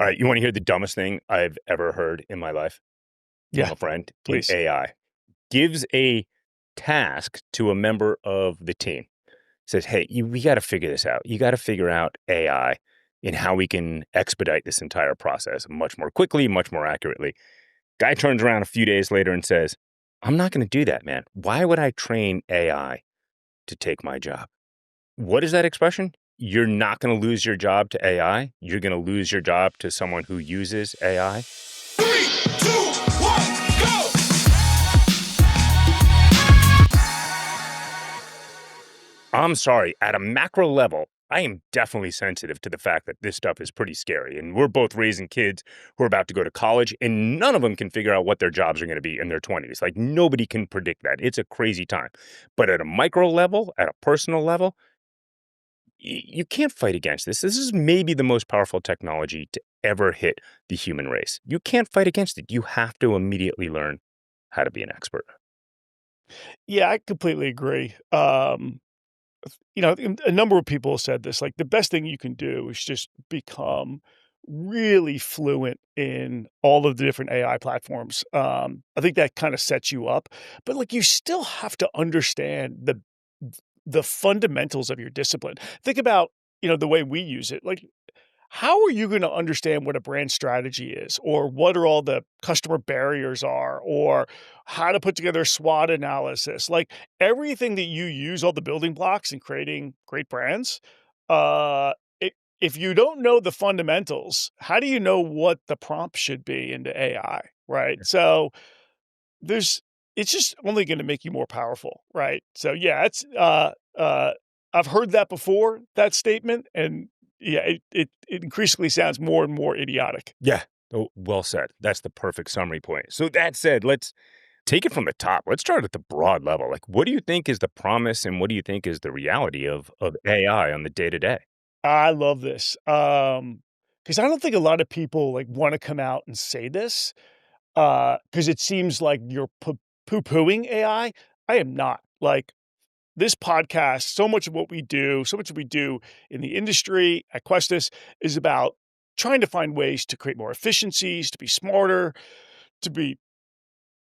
All right, you want to hear the dumbest thing I've ever heard in my life from Yeah, a friend in please. AI? Gives a task to a member of the team. Says, "Hey, we got to figure this out. You got to figure out AI and how we can expedite this entire process much more quickly, much more accurately." Guy turns around a few days later and says, "I'm not going to do that, man. Why would I train AI to take my job?" What is that expression? You're not going to lose your job to AI. You're going to lose your job to someone who uses AI. 3, 2, 1, go! I'm sorry, at a macro level, I am definitely sensitive to the fact that this stuff is pretty scary. And we're both raising kids who are about to go to college, and none of them can figure out what their jobs are going to be in their 20s. Like, nobody can predict that. It's a crazy time. But at a micro level, at a personal level, you can't fight against this. This is maybe the most powerful technology to ever hit the human race. You can't fight against it. You have to immediately learn how to be an expert. Yeah, I completely agree. A number of people have said this, like, the best thing you can do is just become really fluent in all of the different AI platforms. I think that kinda sets you up, but, like, you still have to understand the fundamentals of your discipline. Think about, the way we use it. Like, how are you gonna understand what a brand strategy is, or what are all the customer barriers are, or how to put together a SWOT analysis? Like, everything that you use, all the building blocks in creating great brands, uh, if you don't know the fundamentals, how do you know what the prompt should be into AI, right? So, there's it's just only gonna make you more powerful, right? So, yeah, I've heard that before, that statement, and yeah, it increasingly sounds more and more idiotic. Yeah. Oh, well said. That's the perfect summary point. So that said, let's take it from the top. Let's start at the broad level. Like, what do you think is the promise and what do you think is the reality of AI on the day to day? I love this, because I don't think a lot of people, like, wanna come out and say this, because it seems like you're poo-pooing AI. I am not. Like, this podcast, so much of what we do in the industry at Questus is about trying to find ways to create more efficiencies, to be smarter, to be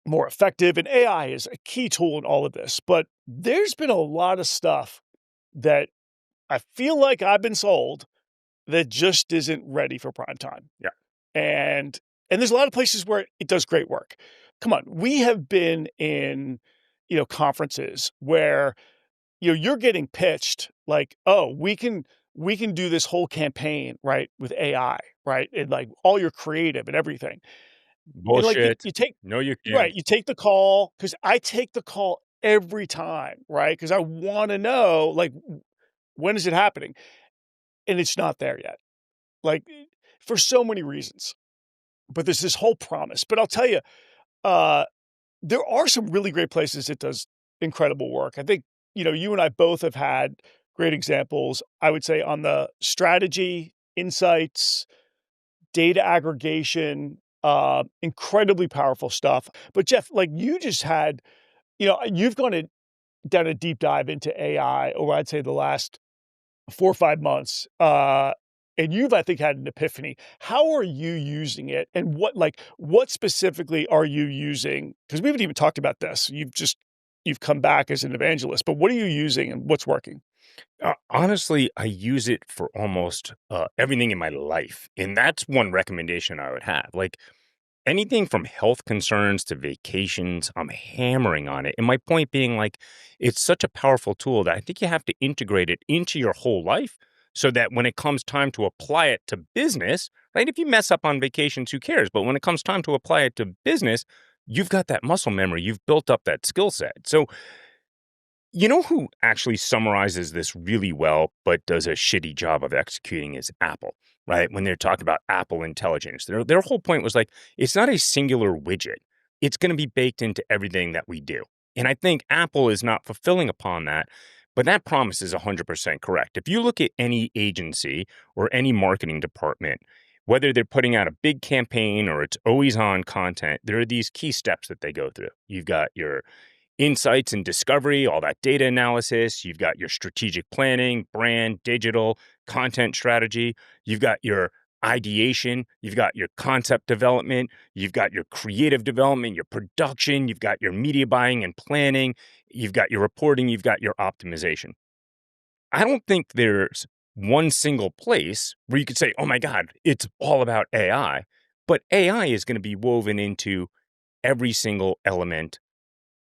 more effective. And AI is a key tool in all of this. But there's been a lot of stuff that I feel like I've been sold that just isn't ready for prime time. Yeah. And there's a lot of places where it does great work. Come on, we have been in, conferences where you're getting pitched like, "Oh, we can do this whole campaign, right, with AI, right? And, like, all your creative and everything." And, like, Bullshit. you take No, you can't. right, you take the call because I take the call every time, right? Because I wanna know, like, when is it happening? And it's not there yet, like, for so many reasons. But there's this whole promise. But I'll tell you, uh, there are some really great places it does incredible work. I think, you and I both have had great examples, I would say, on the strategy, insights, data aggregation, incredibly powerful stuff. But Jeff, like, you just had, you've done a deep dive into AI over, I'd say, the last 4 or 5 months, and you've, I think, had an epiphany. How are you using it, and what specifically are you using? Because we haven't even talked about this. You've come back as an evangelist, but what are you using and what's working? Honestly, I use it for almost everything in my life. And that's one recommendation I would have. Like, anything from health concerns to vacations, I'm hammering on it. And my point being, like, it's such a powerful tool that I think you have to integrate it into your whole life so that when it comes time to apply it to business, right? If you mess up on vacations, who cares? But when it comes time to apply it to business, you've got that muscle memory, you've built up that skill set. So, you know who actually summarizes this really well, but does a shitty job of executing is Apple, right? When they're talking about Apple Intelligence, their whole point was like, it's not a singular widget. It's going to be baked into everything that we do. And I think Apple is not fulfilling upon that, but that promise is 100% correct. If you look at any agency or any marketing department, whether they're putting out a big campaign or it's always on content, there are these key steps that they go through. You've got your insights and discovery, all that data analysis. You've got your strategic planning, brand, digital, content strategy. You've got your ideation, you've got your concept development, you've got your creative development, your production, you've got your media buying and planning, you've got your reporting, you've got your optimization. I don't think there's one single place where you could say, oh my God, it's all about AI. But AI is going to be woven into every single element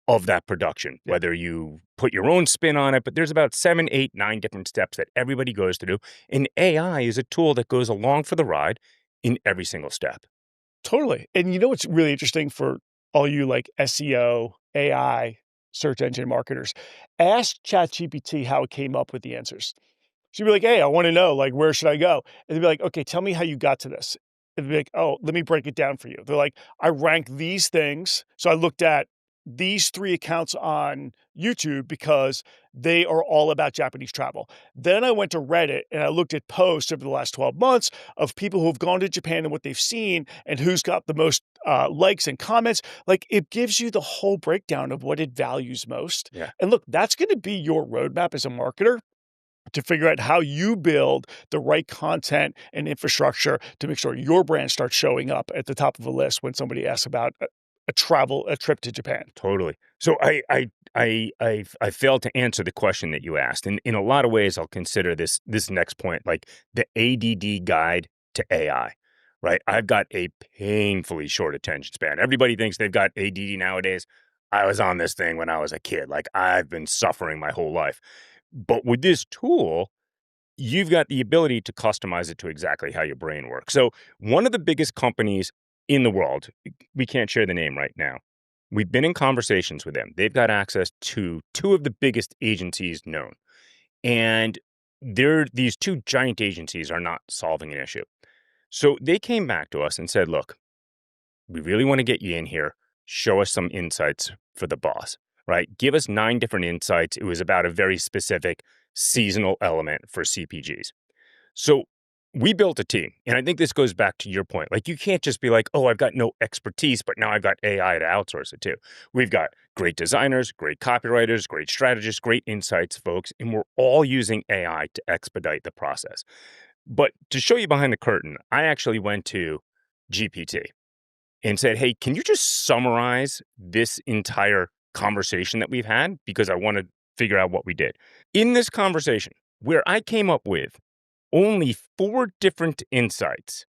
of that production, Yeah. whether you put your own spin on it. But there's about 7, 8, 9 different steps that everybody goes through. And AI is a tool that goes along for the ride in every single step. Totally. And you know what's really interesting for all you like SEO, AI, search engine marketers? Ask ChatGPT how it came up with the answers. She'd be like, "Hey, I wanna know, like, where should I go?" And they'd be like, "Okay, tell me how you got to this." And they'd be like, "Oh, let me break it down for you." They're like, "I ranked these things, so I looked at these 3 accounts on YouTube because they are all about Japanese travel. Then I went to Reddit and I looked at posts over the last 12 months of people who have gone to Japan and what they've seen and who's got the most, likes and comments." Like, it gives you the whole breakdown of what it values most. Yeah, And look, that's gonna be your roadmap as a marketer to figure out how you build the right content and infrastructure to make sure your brand starts showing up at the top of a list when somebody asks about a trip to Japan. totally. So I failed to answer the question that you asked. And in a lot of ways, I'll consider this next point like the ADD guide to AI. Right. I've got a painfully short attention span. Everybody thinks they've got ADD nowadays. I was on this thing when I was a kid. Like I've been suffering my whole life. But with this tool, you've got the ability to customize it to exactly how your brain works. So, one of the biggest companies in the world, we can't share the name right now. We've been in conversations with them. They've got access to two of the biggest agencies known. And these two giant agencies are not solving an issue. So, they came back to us and said, look, we really want to get you in here. Show us some insights for the boss, right? Give us 9 different insights. It was about a very specific seasonal element for CPGs. So we built a team. And I think this goes back to your point. Like, you can't just be like, oh, I've got no expertise, but now I've got AI to outsource it to. We've got great designers, great copywriters, great strategists, great insights folks, and we're all using AI to expedite the process. But to show you behind the curtain, I actually went to GPT and said, hey, can you just summarize this entire conversation that we've had? Because I want to figure out what we did. In this conversation, where I came up with only 4 different insights,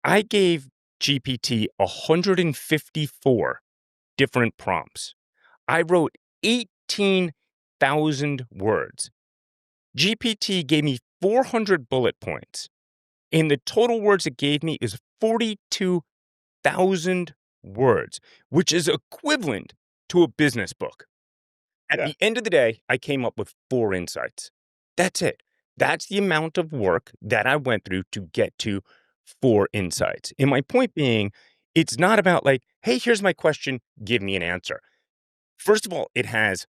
I gave GPT 154 different prompts. I wrote 18,000 words. GPT gave me 400 bullet points. And the total words it gave me is 42,000 words, which is equivalent to a business book. At Yeah. the end of the day, I came up with 4 insights. That's it. That's the amount of work that I went through to get to 4 insights. And my point being, it's not about like, hey, here's my question, give me an answer. First of all, it has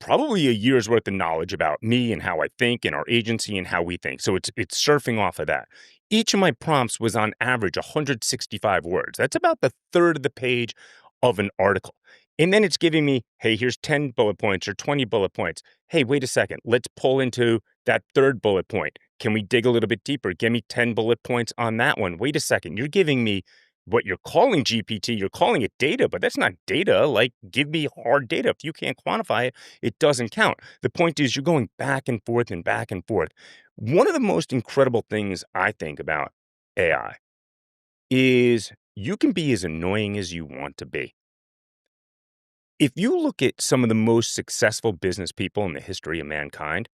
probably a year's worth of knowledge about me and how I think and our agency and how we think. So it's surfing off of that. Each of my prompts was on average 165 words. That's about the third of the page of an article. And then it's giving me, hey, here's 10 bullet points or 20 bullet points. Hey, wait a second. Let's pull into that third bullet point. Can we dig a little bit deeper? Give me 10 bullet points on that one. Wait a second. You're giving me what you're calling GPT, you're calling it data, but that's not data. Like, give me hard data. If you can't quantify it, it doesn't count. The point is, you're going back and forth and back and forth. One of the most incredible things I think about AI is you can be as annoying as you want to be. If you look at some of the most successful business people in the history of mankind,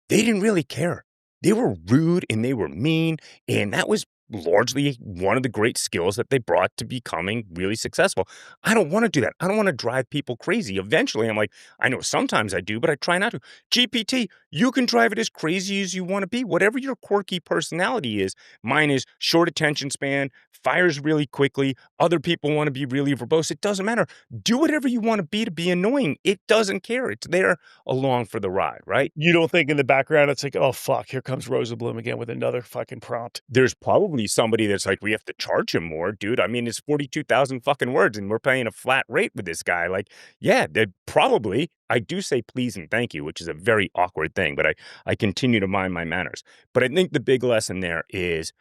they didn't really care. They were rude and they were mean, and that was largely one of the great skills that they brought to becoming really successful. I don't want to do that. I don't want to drive people crazy. Eventually, I'm like, I know sometimes I do, but I try not to. GPT, you can drive it as crazy as you want to be. Whatever your quirky personality is, mine is short attention span, fires really quickly. Other people want to be really verbose. It doesn't matter. Do whatever you want to be annoying. It doesn't care. It's there along for the ride, right? You don't think in the background it's like, "Oh, fuck, here comes Rosenblum again with another fucking prompt." There's probably probably somebody that's like, "We have to charge him more, dude. I mean, it's 42,000 fucking words, and we're paying a flat rate with this guy." Like, yeah, they probably I do say please and thank you, which is a very awkward thing, but I continue to mind my manners. But I think the big lesson there is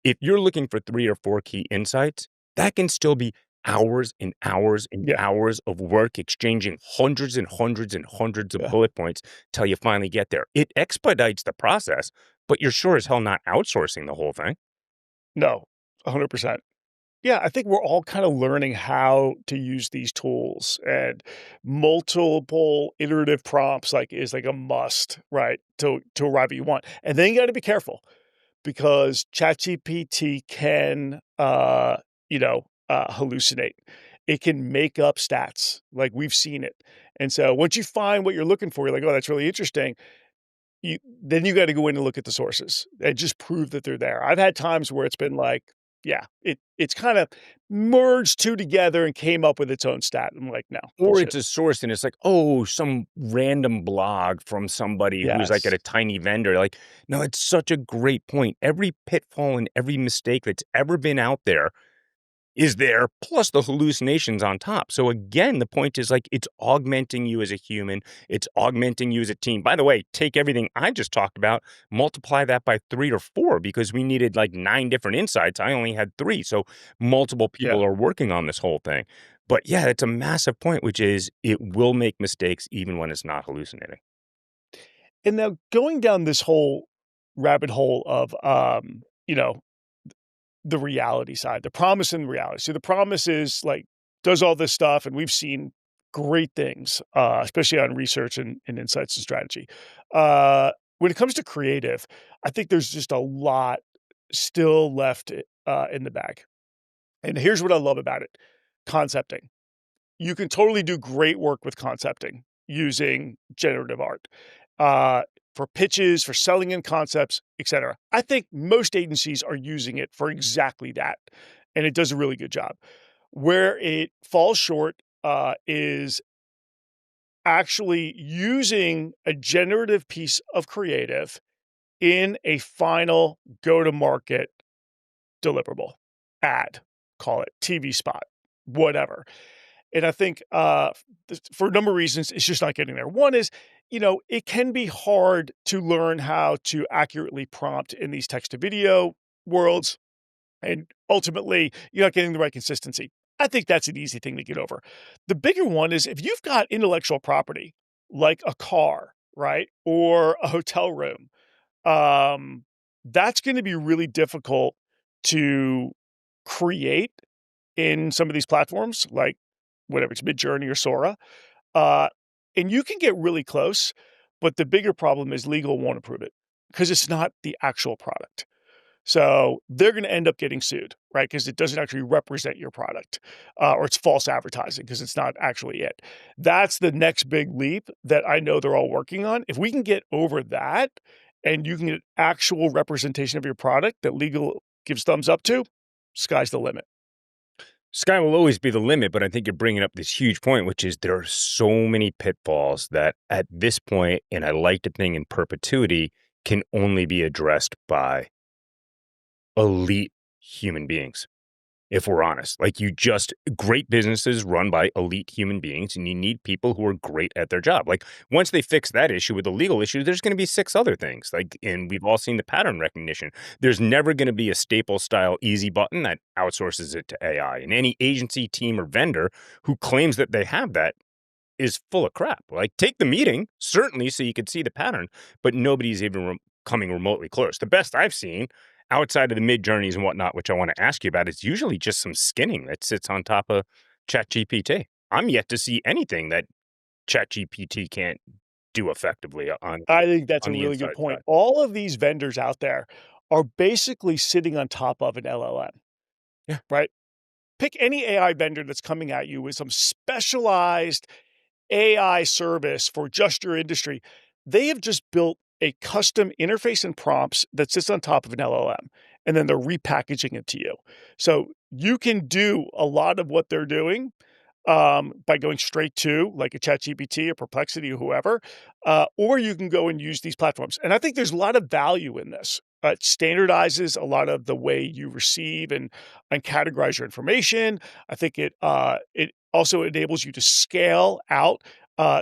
if you're looking for 3 or 4 key insights, that can still be hours and hours and Yeah, hours of work exchanging hundreds and hundreds and hundreds of yeah. bullet points till you finally get there. It expedites the process, but you're sure as hell not outsourcing the whole thing. No, 100%. Yeah, I think we're all kinda learning how to use these tools, and multiple iterative prompts, like, is like a must, right, to arrive at what you want. And then you gotta be careful because ChatGPT can, hallucinate. It can make up stats, like, we've seen it. And so once you find what you're looking for, you're like, "Oh, that's really interesting." You gotta go in and look at the sources and just prove that they're there. I've had times where it's been like, yeah, it's kinda merged 2 together and came up with its own stat. I'm like, "No, Or bullshit." it's a source and it's like, oh, some random blog from somebody who's like at Yes. a tiny vendor. Like, no, it's such a great point. Every pitfall and every mistake that's ever been out there is there, plus the hallucinations on top. So again, the point is like it's augmenting you as a human, it's augmenting you as a team. By the way, take everything I just talked about, multiply that by 3 or 4 because we needed like 9 different insights. I only had 3. So multiple Yeah. people are working on this whole thing. But yeah, it's a massive point, which is it will make mistakes even when it's not hallucinating. And now going down this whole rabbit hole of, the reality side, the promise and the reality. So the promise is like does all this stuff, and we've seen great things, especially on research and insights and strategy. When it comes to creative, I think there's just a lot still left in the bag. And here's what I love about it: concepting. You can totally do great work with concepting using generative art. Uh, for pitches, for selling in concepts, etc. I think most agencies are using it for exactly that, and it does a really good job. Where it falls short is actually using a generative piece of creative in a final go-to-market deliverable, ad, call it TV spot, whatever. And I think, for a number of reasons, it's just not getting there. One is, it can be hard to learn how to accurately prompt in these text to video worlds, and ultimately, you're not getting the right consistency. I think that's an easy thing to get over. The bigger one is if you've got intellectual property, like a car, right, or a hotel room, um, that's gonna be really difficult to create in some of these platforms, like whatever it's Midjourney or Sora, uh, and you can get really close, but the bigger problem is legal won't approve it because it's not the actual product. So they're going to end up getting sued, right? Because it doesn't actually represent your product, or it's false advertising because it's not actually it. That's the next big leap that I know they're all working on. If we can get over that, and you can get actual representation of your product that legal gives thumbs up to, sky's the limit. Sky will always be the limit, but I think you're bringing up this huge point, which is there are so many pitfalls that at this point, and I like to think in perpetuity, can only be addressed by elite human beings. If we're honest, like great businesses run by elite human beings, and you need people who are great at their job. Like once they fix that issue with the legal issue, there's going to be 6 other things. Like, and we've all seen the pattern recognition. There's never going to be a staple style easy button that outsources it to AI. And any agency, team, or vendor who claims that they have that is full of crap. Like, take the meeting, certainly, so you could see the pattern, but nobody's even coming remotely close. The best I've seen outside of the mid journeys and whatnot, which I want to ask you about, is usually just some skinning that sits on top of ChatGPT. I'm yet to see anything that ChatGPT can't do effectively I think that's on a the really good inside point. side. All of these vendors out there are basically sitting on top of an LLM, Yeah. right? Pick any AI vendor that's coming at you with some specialized AI service for just your industry. They have just built a custom interface and prompts that sits on top of an LLM, and then they're repackaging it to you. So you can do a lot of what they're doing by going straight to like a ChatGPT or Perplexity or whoever, or you can go and use these platforms. And I think there's a lot of value in this. It standardizes a lot of the way you receive and categorize your information. I think it also enables you to scale out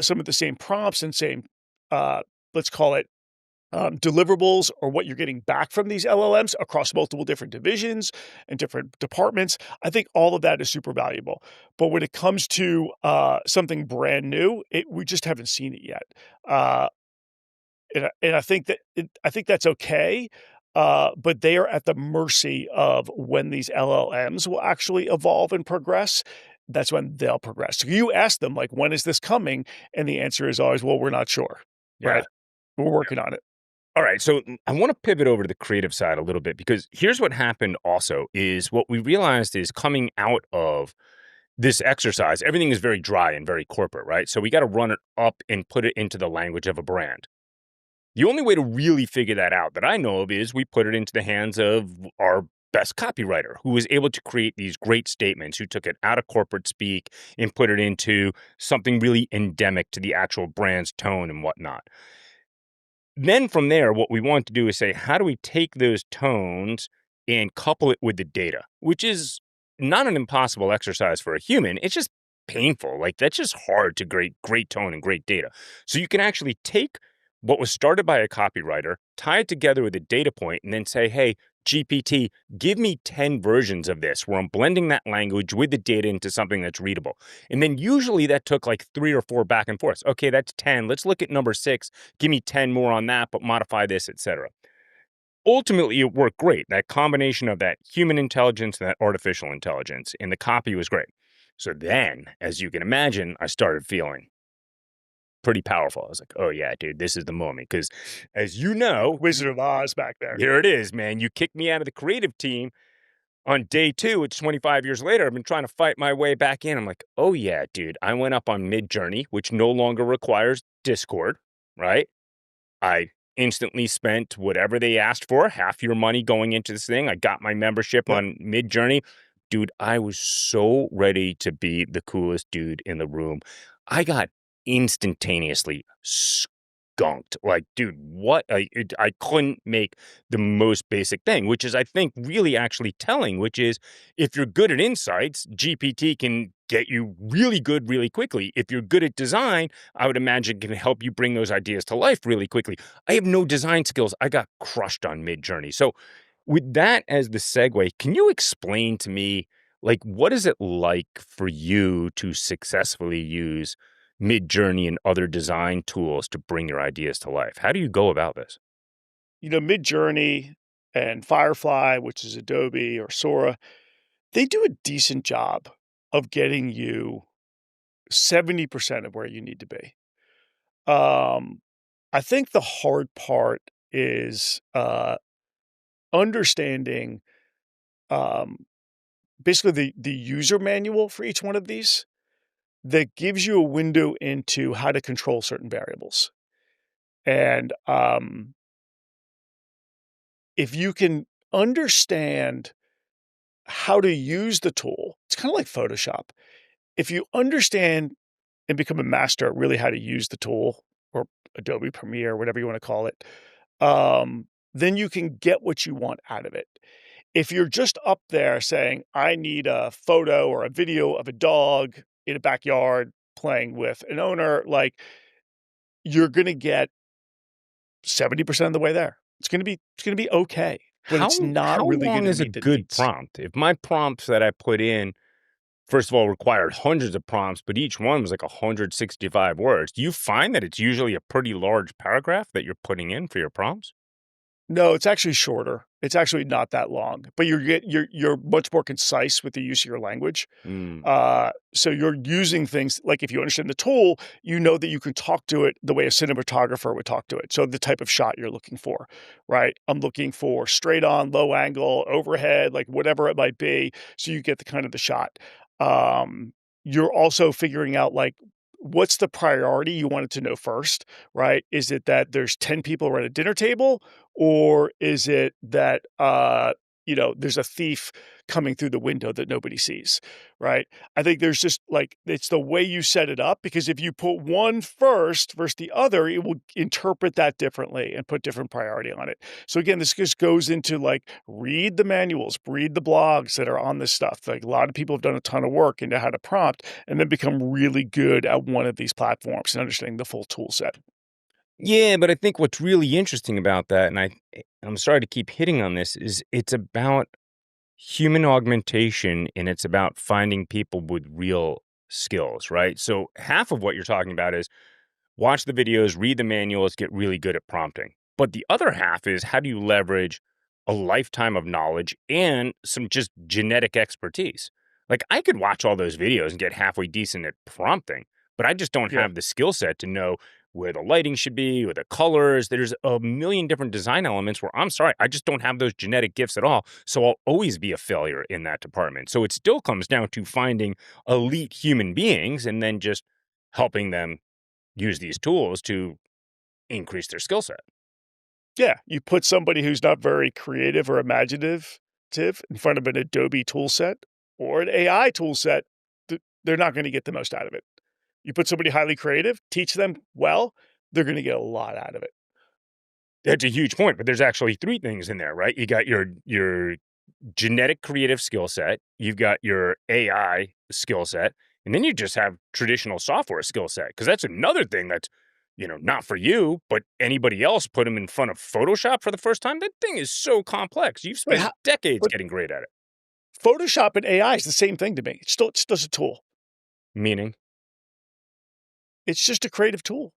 some of the same prompts and same uh, let's call it deliverables or what you're getting back from these LLMs across multiple different divisions and different departments. I think all of that is super valuable. But when it comes to something brand new, we just haven't seen it yet. Uh, and I think I think that's okay. But they are at the mercy of when these LLMs will actually evolve and progress. That's when they'll progress. So you ask them, like, when is this coming? And the answer is always, well, we're not sure. Yeah. Right. We're working on it. All right, so I want to pivot over to the creative side a little bit because here's what happened also is what we realized is coming out of this exercise, everything is very dry and very corporate, right? So we got to run it up and put it into the language of a brand. The only way to really figure that out that I know of is we put it into the hands of our best copywriter who was able to create these great statements, who took it out of corporate speak and put it into something really endemic to the actual brand's tone and whatnot. Then from there, what we want to do is say, how do we take those tones and couple it with the data, which is not an impossible exercise for a human. It's just painful. Like that's just hard to great tone and great data. So you can actually take what was started by a copywriter, tie it together with a data point, and then say, hey, GPT, give me 10 versions of this where I'm blending that language with the data into something that's readable. And then usually that took like 3 or 4 back and forths. Okay, that's 10. Let's look at number 6. Give me 10 more on that, but modify this, etc. Ultimately, it worked great. That combination of that human intelligence and that artificial intelligence, and the copy was great. So then, as you can imagine, I started feeling pretty powerful. I was like, oh yeah, dude, this is the moment. Because as you know, Wizard of Oz back there. here it is, man. You kicked me out of the creative team on day 2. It's 25 years later. I've been trying to fight my way back in. I'm like, oh yeah, dude. I went up on Midjourney, which no longer requires Discord, right? I instantly spent whatever they asked for, half your money going into this thing. I got my membership Yep. on Midjourney. Dude, I was so ready to be the coolest dude in the room. I got instantaneously skunked. Like, dude, what? I couldn't make the most basic thing, which is, I think, really actually telling, which is if you're good at insights, GPT can get you really good really quickly. If you're good at design, I would imagine can help you bring those ideas to life really quickly. I have no design skills. I got crushed on Midjourney. So with that as the segue, can you explain to me, like, what is it like for you to successfully use Midjourney and other design tools to bring your ideas to life? How do you go about this? Midjourney and Firefly, which is Adobe or Sora, they do a decent job of getting you 70% of where you need to be. Um, I think the hard part is understanding um, basically the user manual for each one of these that gives you a window into how to control certain variables. And if you can understand how to use the tool, it's kind of like Photoshop. If you understand and become a master at really how to use the tool or Adobe Premiere, whatever you want to call it, then you can get what you want out of it. If you're just up there saying, I need a photo or a video of a dog in a backyard playing with an owner, like you're going to get 70% of the way there. It's going to be okay, but it's not How really going long to is a meet the good needs. prompt? If my prompts that I put in, first of all, required hundreds of prompts, but each one was like 165 words, do you find that it's usually a pretty large paragraph that you're putting in for your prompts? No, it's actually shorter. It's actually not that long, but you're much more concise with the use of your language. Mm. So you're using things like if you understand the tool, you know that you can talk to it the way a cinematographer would talk to it. So the type of shot you're looking for, right? I'm looking for straight on, low angle, overhead, like whatever it might be. So you get the kind of the shot. You're also figuring out like what's the priority you wanted to know first, right? Is it that there's 10 people around a dinner table, or is it that there's a thief coming through the window that nobody sees, right? I think there's just like it's the way you set it up because if you put one first versus the other, it will interpret that differently and put different priority on it. So again, this just goes into like read the manuals, read the blogs that are on this stuff. Like a lot of people have done a ton of work into how to prompt and then become really good at one of these platforms and understanding the full tool set. Yeah, but I think what's really interesting about that, and I'm sorry to keep hitting on this, is it's about human augmentation and it's about finding people with real skills, right? So half of what you're talking about is watch the videos, read the manuals, get really good at prompting. But the other half is how do you leverage a lifetime of knowledge and some just genetic expertise? Like I could watch all those videos and get halfway decent at prompting, but I just don't Yeah. have the skill set to know where the lighting should be, or the colors. There's a million different design elements where I'm sorry, I just don't have those genetic gifts at all. So I'll always be a failure in that department. So it still comes down to finding elite human beings and then just helping them use these tools to increase their skill set. Yeah, you put somebody who's not very creative or imaginative in front of an Adobe tool set or an AI tool set, they're not gonna get the most out of it. You put somebody highly creative, teach them well, they're gonna get a lot out of it. That's a huge point, but there's actually 3 things in there, right? You got your genetic creative skill set, you've got your AI skill set, and then you just have traditional software skill set. Because that's another thing that's, not for you, but anybody else put them in front of Photoshop for the first time. That thing is so complex. You've But spent ho decades but getting great at it. Photoshop and AI is the same thing to me. It's just a tool. Meaning, It's just a creative tool,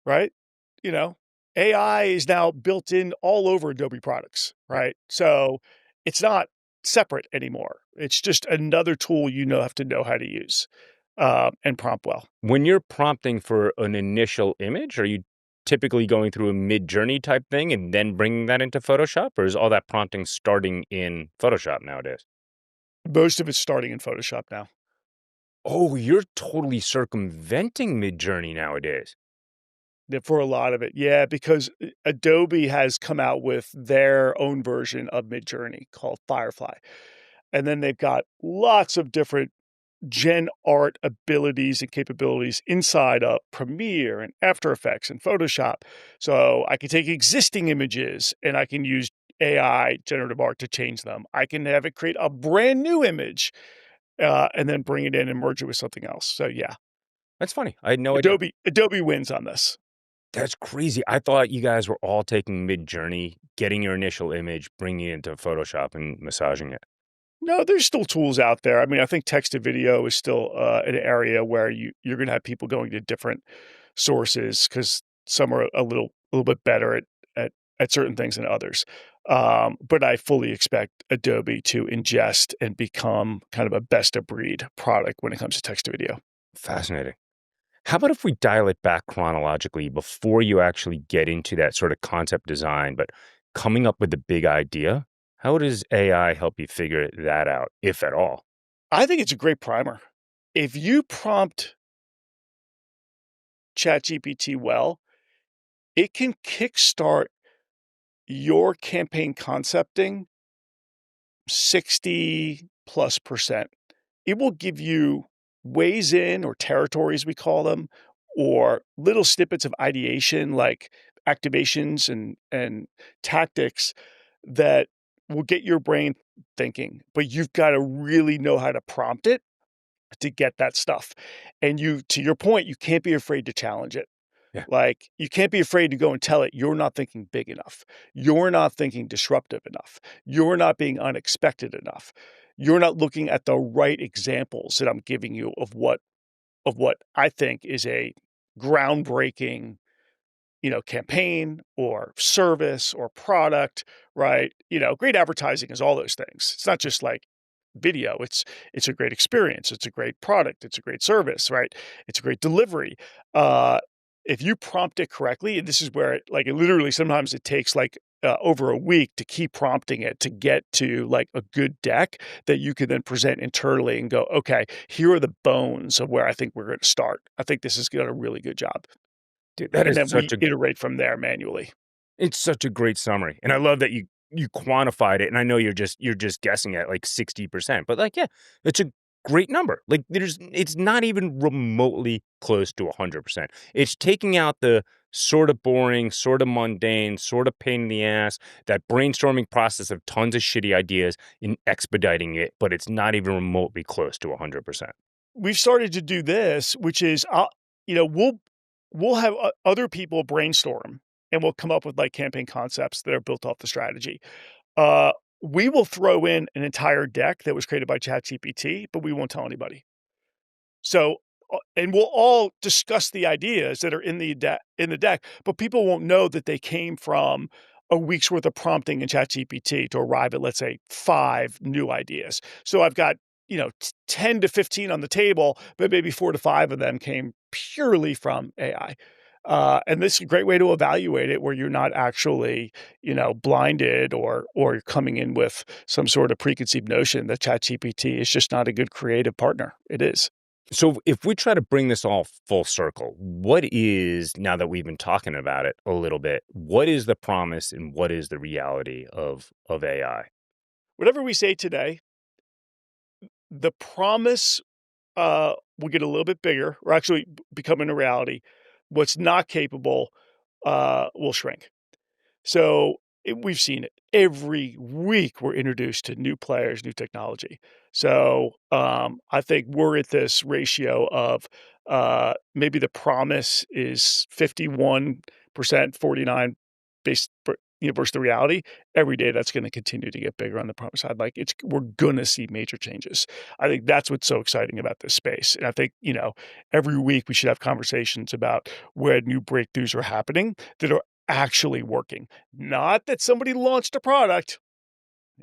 right? You know, AI is now built in all over Adobe products, right. right? So it's not separate anymore. It's just another tool have to know how to use and prompt well. When you're prompting for an initial image, are you typically going through a mid-journey type thing and then bringing that into Photoshop, or is all that prompting starting in Photoshop nowadays? Most of it's starting in Photoshop now. Oh, you're totally circumventing mid-journey nowadays. For a lot of it, yeah, because Adobe has come out with their own version of Midjourney called Firefly, and then they've got lots of different gen art abilities and capabilities inside of Premiere and After Effects and Photoshop. So I can take existing images and I can use AI generative art to change them. I can have it create a brand new image and then bring it in and merge it with something else. So yeah, That's funny. I had no idea. Adobe wins on this. That's crazy. I thought you guys were all taking mid-journey, getting your initial image, bringing it into Photoshop and massaging it. No, there's still tools out there. I mean, I think text to video is still an area where you're going to have people going to different sources because some are a little bit better at certain things than others. But I fully expect Adobe to ingest and become kind of a best of breed product when it comes to text to video. Fascinating. How about if we dial it back chronologically before you actually get into that sort of concept design, but coming up with the big idea? How does AI help you figure that out, if at all? I think it's a great primer. If you prompt ChatGPT well, it can kickstart your campaign concepting 60 plus percent. It will give you ways in or territories, we call them, or little snippets of ideation like activations and tactics that will get your brain thinking. But you've got to really know how to prompt it to get that stuff. And to your point, you can't be afraid to challenge it. Yeah, Like, you can't be afraid to go and tell it you're not thinking big enough. You're not thinking disruptive enough. You're not being unexpected enough. You're not looking at the right examples that I'm giving you of what I think is a groundbreaking, campaign or service or product, right? Great advertising is all those things. It's not just like video. It's a great experience. It's a great product. It's a great service, right? It's a great delivery. Uh, if you prompt it correctly, and this is where it literally sometimes it takes over a week to keep prompting it to get to like a good deck that you can then present internally and go, okay, here are the bones of where I think we're going to start. I think this is doing a really good job. dude, that And is then we iterate from there manually. it's such a great summary. And I love that you you quantified it, and I know you're just guessing at like 60%, but like, yeah, it's a great number. Like it's not even remotely close to 100%. It's taking out the sort of boring, sort of mundane, sort of pain in the ass, that brainstorming process of tons of shitty ideas and expediting it, but it's not even remotely close to 100%. We've started to do this, which is, we'll have other people brainstorm, and we'll come up with like campaign concepts that are built off the strategy. Uh, we will throw in an entire deck that was created by ChatGPT, but we won't tell anybody. So, and we'll all discuss the ideas that are in the deck, but people won't know that they came from a week's worth of prompting in ChatGPT to arrive at, let's say, 5 new ideas. So I've got, 10 to 15 on the table, but maybe 4 to 5 of them came purely from AI. And this is a great way to evaluate it, where you're not actually, blinded or coming in with some sort of preconceived notion that ChatGPT is just not a good creative partner. It is. So if we try to bring this all full circle, what is, now that we've been talking about it a little bit, what is the promise and what is the reality of AI? Whatever we say today, the promise will get a little bit bigger, or actually becoming a reality. What's not capable will shrink. So we've seen it every week. We're introduced to new players, new technology. So I think we're at this ratio of maybe the promise is 51%, 49 based, versus the reality. Every day that's going to continue to get bigger on the promise side. Like we're going to see major changes. I think that's what's so exciting about this space. And I think, every week we should have conversations about where new breakthroughs are happening that are actually working. Not that somebody launched a product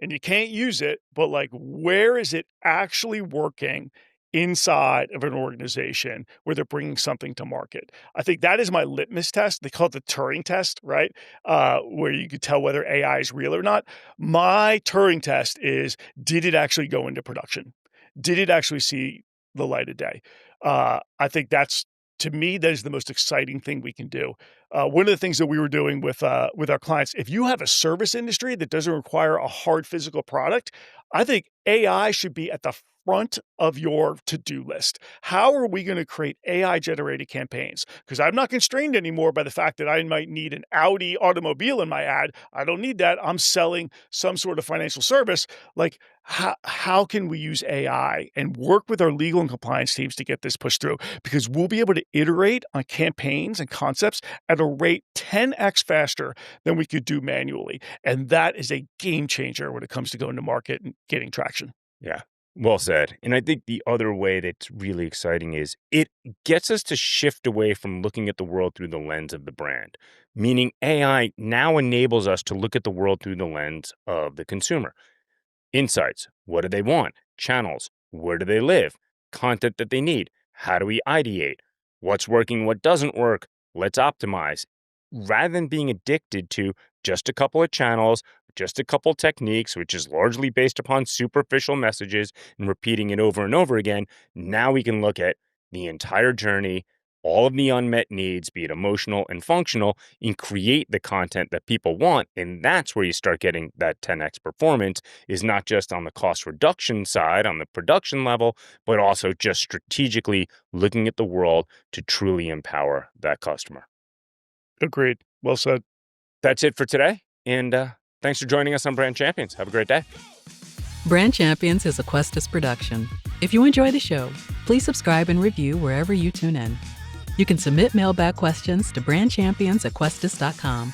and you can't use it, but like, where is it actually working inside of an organization where they're bringing something to market? I think that is my litmus test. They call it the Turing test, right? Where you could tell whether AI is real or not. My Turing test is, did it actually go into production? Did it actually see the light of day? I think to me, that is the most exciting thing we can do. One of the things that we were doing with our clients, if you have a service industry that doesn't require a hard physical product, I think AI should be at the front of your to-do list. How are we going to create AI-generated campaigns? Because I'm not constrained anymore by the fact that I might need an Audi automobile in my ad. I don't need that. I'm selling some sort of financial service. Like, how can we use AI and work with our legal and compliance teams to get this pushed through? Because we'll be able to iterate on campaigns and concepts at a rate 10x faster than we could do manually. And that is a game changer when it comes to going to market and getting traction. Yeah. Well said. And I think the other way that's really exciting is it gets us to shift away from looking at the world through the lens of the brand, meaning AI now enables us to look at the world through the lens of the consumer. Insights. What do they want? Channels. Where do they live? Content that they need. How do we ideate? What's working? What doesn't work? Let's optimize. Rather than being addicted to just a couple of channels, just a couple techniques, which is largely based upon superficial messages and repeating it over and over again, now we can look at the entire journey, all of the unmet needs, be it emotional and functional, and create the content that people want. And that's where you start getting that 10x performance, is not just on the cost reduction side, on the production level, but also just strategically looking at the world to truly empower that customer. Agreed. Well said. That's it for today. And thanks for joining us on Brand Champions. Have a great day. Brand Champions is a QUESTUS production. If you enjoy the show, please subscribe and review wherever you tune in. You can submit mailbag questions to brandchampions@questus.com.